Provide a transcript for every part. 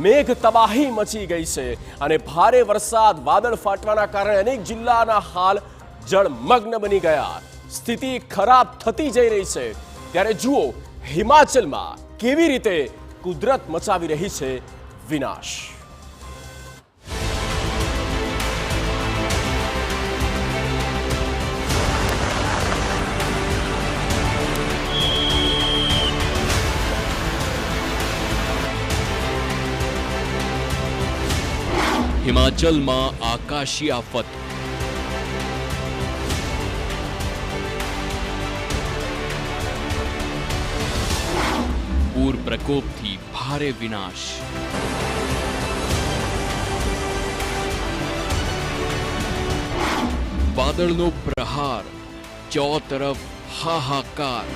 મેઘ તબાહી મચી ગઈ છે અને ભારે વરસાદ વાદળ ફાટવાના કારણે અનેક જિલ્લાના હાલ જળમગ્ન બની ગયા. સ્થિતિ ખરાબ થતી જઈ રહી છે. ત્યારે જુઓ હિમાચલમાં કેવી રીતે કુદરત મચાવી રહી છે વિનાશ. હિમાચલમાં આકાશી આફત. પૂર પ્રકોપથી ભારે વિનાશ. વાદળનો પ્રહાર, ચોતરફ હાહાકાર.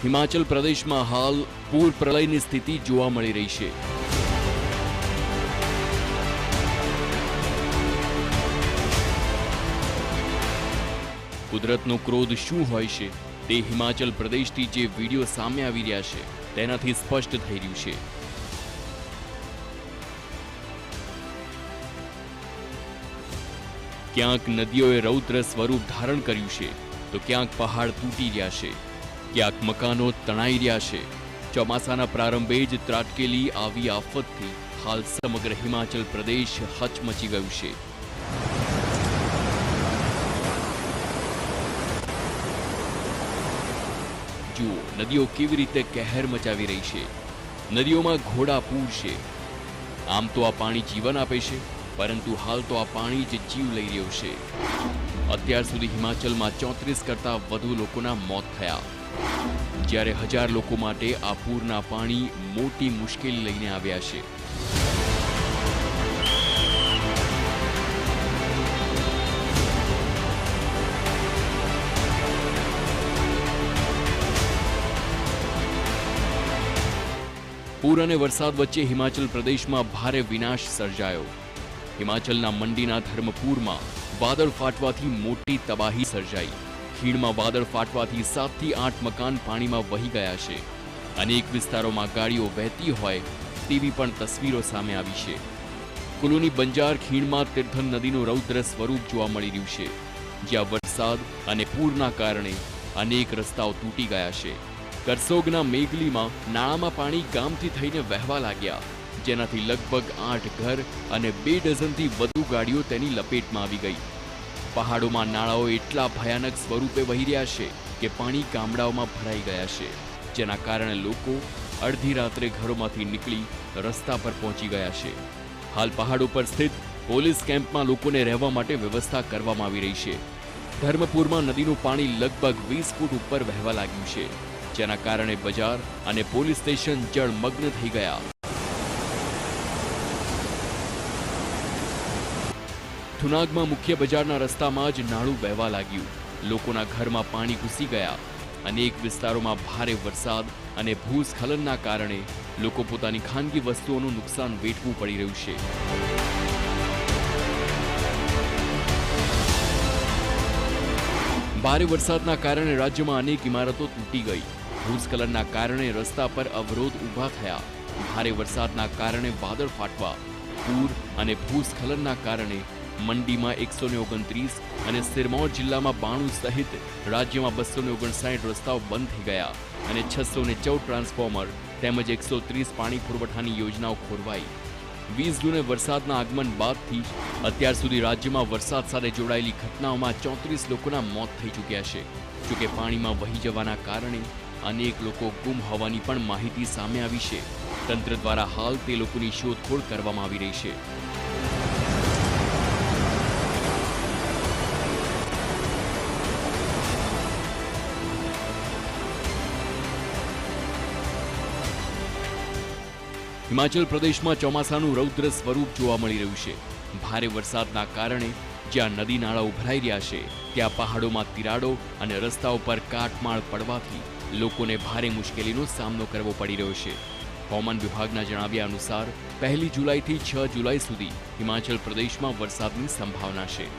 હિમાચલ પ્રદેશમાં હાલ પૂર પ્રલયની સ્થિતિ જોવા મળી રહી છે. કુદરતનો ક્રોધ શું હોય છે તે હિમાચલ પ્રદેશથી જે વિડીયો સામે આવી રહ્યા છે તેનાથી સ્પષ્ટ થઈ રહ્યું છે. ક્યાંક નદીઓએ રૌદ્ર સ્વરૂપ ધારણ કર્યું છે તો ક્યાંક પહાડ તૂટી રહ્યા છે, ક્યાંક મકાનો તણાઈ રહ્યા છે. ચોમાસાના પ્રારંભે જ ત્રાટકેલી આવી આફતથી હાલ સમગ્ર હિમાચલ પ્રદેશ હચમચી ગયું છે. જુઓ નદીઓ કેવી રીતે કહેર મચાવી રહી છે. નદીઓમાં ઘોડાપૂર છે. આમ તો આ પાણી જીવન આપે છે, પરંતુ હાલ તો આ પાણી જ જીવ લઈ રહ્યું છે. અત્યાર સુધી હિમાચલમાં 34 કરતા વધુ લોકોના મોત થયા, જ્યારે 1000 લોકો માટે આ પૂરના પાણી મોટી મુશ્કેલી લઈને આવ્યા છે. પૂર અને વરસાદ વચ્ચે હિમાચલ પ્રદેશમાં ભારે વિનાશ સર્જાયો. હિમાચલના મંડીના ધર્મપુરમાં વાદળ ફાટવાથી મોટી તબાહી સર્જાઈ. ખીણમાં વાદળ ફાટવાથી 7 થી 8 મકાન પાણીમાં વહી ગયા છે. અનેક વિસ્તારોમાં ગાડીઓ વહેતી હોય તેવી પણ તસવીરો સામે આવી છે. કુલુની બંજાર ખીણમાં તીર્થન નદીનું રૌદ્ર સ્વરૂપ જોવા મળી રહ્યું છે, જ્યાં વરસાદ અને પૂરના કારણે અનેક રસ્તાઓ તૂટી ગયા છે. કરસોગના મેઘલીમાં નાળામાં પાણી ગામથી થઈને વહેવા લાગ્યા, જેનાથી લગભગ 8 ઘર અને 2 ડઝનથી વધુ ગાડીઓ તેની લપેટમાં આવી ગઈ. પહાડોમાં નાળાઓ એટલા ભયાનક સ્વરૂપે વહી રહ્યા છે કે પાણી ગામડાઓમાં ભરાઈ ગયા છે, જેના કારણે લોકો અડધી રાત્રે ઘરોમાંથી નીકળી રસ્તા પર પહોંચી ગયા છે. હાલ પહાડો પર સ્થિત પોલીસ કેમ્પમાં લોકોને રહેવા માટે વ્યવસ્થા કરવામાં આવી રહી છે. ધર્મપુરમાં નદીનું પાણી લગભગ 20 ફૂટ ઉપર વહેવા લાગ્યું છે, જેના કારણે બજાર અને પોલીસ સ્ટેશન જળમગ્ન થઈ ગયા. થુનાગમાં મુખ્ય બજારના રસ્તામાં જ નાળું વહેવા લાગ્યું. લોકોના ઘરમાં પાણી ઘૂસી ગયા. અનેક વિસ્તારોમાં ભારે વરસાદ અને ભૂસ્ખલનના કારણે લોકો પોતાની ખાનગી વસ્તુઓનું નુકસાન વેઠવું પડી રહ્યું છે. ભારે વરસાદના કારણે રાજ્યમાં અનેક ઇમારતો તૂટી ગઈ. ભૂસ્ખલનના કારણે રસ્તા પર અવરોધ ઊભા થયા. ભારે વરસાદના કારણે વાદળ ફાટવા, પૂર અને ભૂસ્ખલનના કારણે મંડીમાં 129 અને સિરમૌર જિલ્લામાં 92 સહિત રાજ્યમાં 259 રસ્તાઓ બંધ થઈ ગયા અને 614 ટ્રાન્સફોર્મર તેમજ 130 પાણી પુરવઠાની યોજનાઓ ખોરવાઈ. 20 જૂને વરસાદના આગમન બાદથી અત્યાર સુધી રાજ્યમાં વરસાદ સાથે જોડાયેલી ઘટનાઓમાં 34 લોકોના મોત થઈ ચૂક્યા છે. જોકે પાણીમાં વહી જવાના કારણે અનેક લોકો ગુમ હોવાની પણ માહિતી સામે આવી છે. તંત્ર દ્વારા હાલ તે લોકોની શોધખોળ કરવામાં આવી રહી છે. હિમાચલ પ્રદેશમાં ચોમાસાનું રૌદ્ર સ્વરૂપ જોવા મળી રહ્યું છે. ભારે વરસાદના કારણે જ્યાં નદી નાળા ઉભરાઈ રહ્યા છે ત્યાં પહાડોમાં તિરાડો અને રસ્તાઓ પર કાટમાળ પડવાથી લોકોને ભારે મુશ્કેલીનો સામનો કરવો પડી રહ્યો છે. હવામાન વિભાગના જણાવ્યા અનુસાર 1 જુલાઈથી 6 જુલાઈ સુધી હિમાચલ પ્રદેશમાં વરસાદની સંભાવના છે.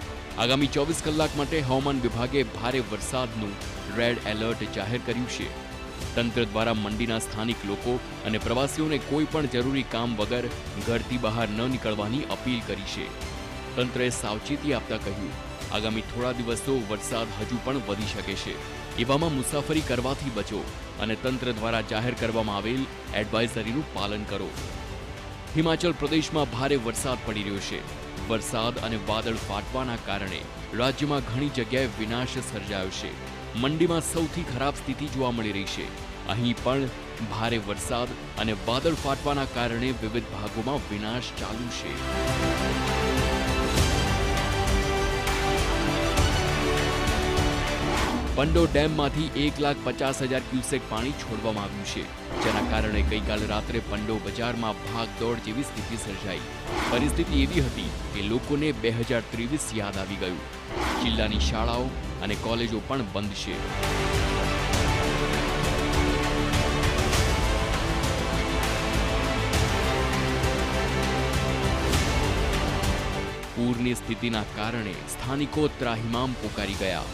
આગામી 24 કલાક માટે હવામાન વિભાગે ભારે વરસાદનું રેડ એલર્ટ જાહેર કર્યું છે. તંત્ર દ્વારા મંડીના સ્થાનિક લોકો અને પ્રવાસીઓને કોઈ પણ જરૂરી કામ વગર ઘરથી બહાર ન નીકળવાની અપીલ કરી છે. તંત્રએ સાવચેતી આપતા કહ્યું, આગામી થોડા દિવસો વરસાદ હજુ પણ વધી શકે છે. એવામાં મુસાફરી કરવાથી બચો અને તંત્ર દ્વારા જાહેર કરવામાં આવેલ એડવાઇઝરીનું પાલન કરો. હિમાચલ પ્રદેશમાં ભારે વરસાદ પડી રહ્યો છે. વરસાદ અને વાદળ ફાટવાના કારણે રાજ્યમાં ઘણી જગ્યાએ વિનાશ સર્જાયો છે. મંડીમાં સૌથી ખરાબ સ્થિતિ જોવા મળી રહી છે. અહીં પણ ભારે વરસાદ અને વાદળ ફાટવાના કારણે વિવિધ ભાગોમાં વિનાશ ચાલુ છે. પંડો ડેમમાંથી 1,50,000 ક્યુસેક પાણી છોડવામાં આવ્યું છે, જેના કારણે ગઈકાલે રાત્રે પંડો બજારમાં ભાગદોડ જેવી સ્થિતિ સર્જાઈ. પરિસ્થિતિ એવી હતી કે લોકોને 2023 યાદ આવી ગયું. જિલ્લાની શાળાઓ અને કોલેજો પણ બંધ છે. પૂરની સ્થિતિના કારણે સ્થાનિકો ત્રાહિમામ પોકારી ગયા.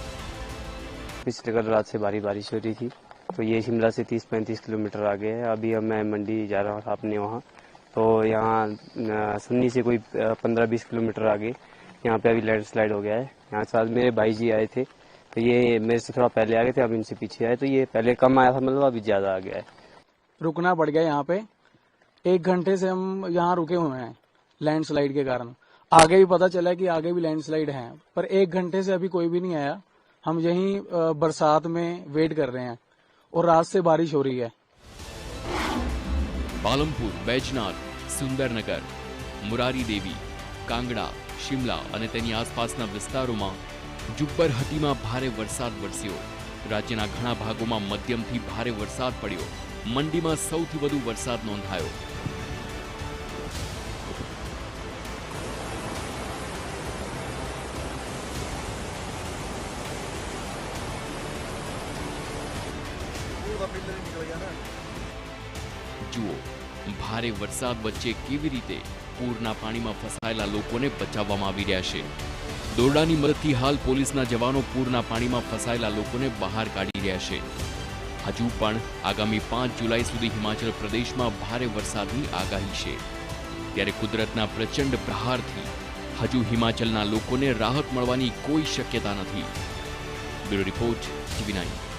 पिछले कल रात से भारी बारिश हो रही थी, तो ये शिमला से 30-35 किलोमीटर आगे है. अभी अब मैं मंडी जा रहा हूँ अपने वहाँ, तो यहाँ सुन्नी से कोई 15-20 किलोमीटर आगे यहाँ पे अभी लैंडस्लाइड हो गया है. यहाँ साथ मेरे भाई जी आए थे, तो ये मेरे से थोड़ा पहले आ गए थे, अब इनसे पीछे आए, तो ये पहले कम आया था, मतलब अभी ज़्यादा आ गया है. रुकना पड़ गया यहाँ पे. 1 घंटे से हम यहाँ रुके हुए हैं लैंडस्लाइड के कारण. आगे भी पता चला कि आगे भी लैंडस्लाइड है, पर 1 घंटे से अभी कोई भी नहीं आया. हम यहीं बरसात में वेट कर रहे हैं और रात से बारिश हो रही है. પાલનપુર, बैजनाथ, સુંદરનગર, મુરારી દેવી, કાંગડા, શિમલા અને તેની આસપાસના વિસ્તારોમાં જુબ્બરહટીમાં ભારે વરસાદ વરસ્યો. રાજ્યના ઘણા ભાગોમાં મધ્યમથી ભારે વરસાદ પડ્યો. મંડીમાં સૌથી વધુ વરસાદ નોંધાયો. જુઓ, ભારે વરસાદ વચ્ચે કેવી રીતે પૂરના પાણીમાં ફસાયેલા લોકોને બચાવવામાં આવી રહ્યા છે. દોરડાની મદદથી હાલ પોલીસના જવાનો પૂરના પાણીમાં ફસાયેલા લોકોને બહાર કાઢી રહ્યા છે. હજુ પણ આગામી 5 જુલાઈ સુધી હિમાચલ પ્રદેશમાં ભારે વરસાદની આગાહી છે. ત્યારે કુદરતના પ્રચંડ પ્રહારથી હજુ હિમાચલના લોકોને રાહત મળવાની કોઈ શક્યતા નથી. Bureau report, TV9.